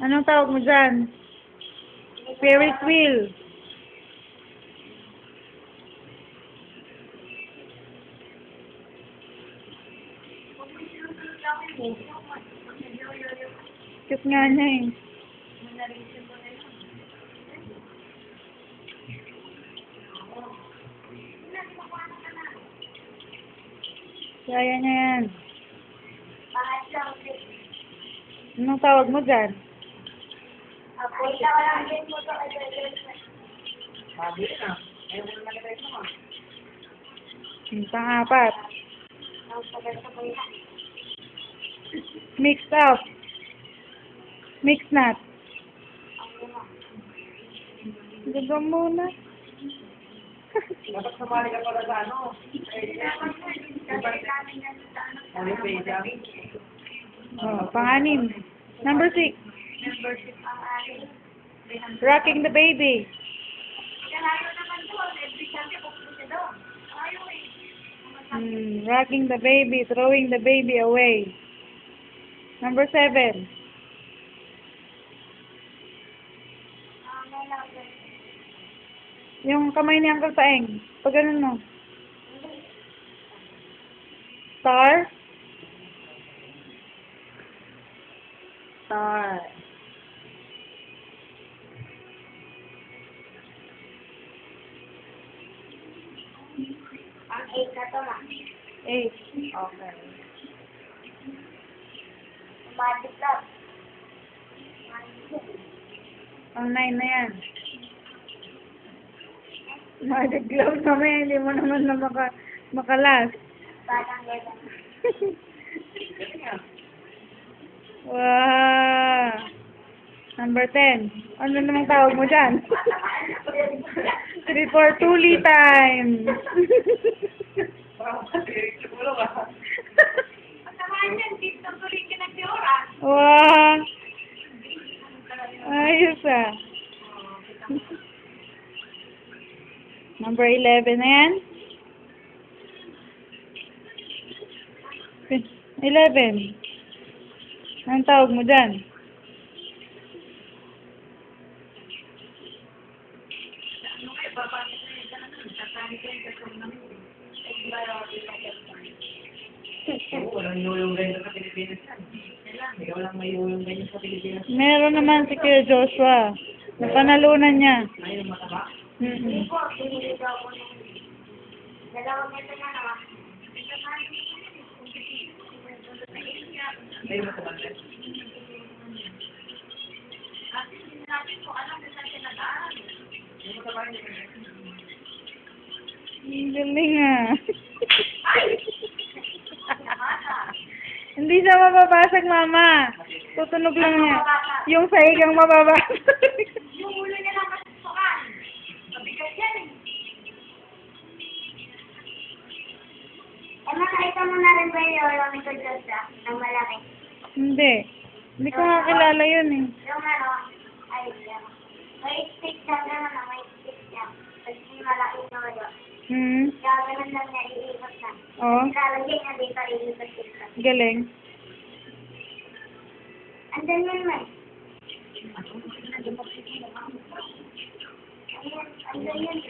Anong tawag mo dyan? Ferris wheel. Cute nga niya eh. Kaya niya yan. Anong tawag mo dyan? Pang-apat. Mixed up. Mixed nut. Gagawin muna. Dapat sumali ka pala sa ano? Pang-anim. Number 6. Rocking the baby. Rocking the baby, throwing the baby away. Number 7. Yung kamay ni Uncle Paeng. Pag ganun mo. Star. Star. Ang 8 na to, ma. 8. Okay. Magic love. Ang 9 na yan. Magic glove naman, hindi mo naman na makalas. Parang gano'n. Wow! Number 10. Ano namang tawag mo dyan? 3, 4, tuli time. Wow! Ayos ah. Number 11 na yan. 11. Anong tawag mo dyan? Walang iuyong ganyan sa Pilipinas yan. Ikaw lang may iuyong ganyan sa Pilipinas. Meron naman si Kuya Joshua. Napanalunan niya. Ayun, mataba. Hindi po, pinili daw ko ng dalawang ito na naman. Ayun, mataba. Ang galing ah. Hindi siya mababasag, mama. Tutunog lang niya. Yung sahig ang mababasag. Yung ulo niya lang masusukan. Mabigat yan eh. Nakita mo na rin ba yung lolo ni Kodjosa ng malaki? Hindi. Hindi ko nga kilala yun eh. Yung ano, ay, may stick siya naman na may stick siya. Tapos yung malaki lolo. Kaya ganun lang niya iikot na. Oh, Lalagay niya dito, iikot-ikot. galing. Andun yun, may. Andun yun.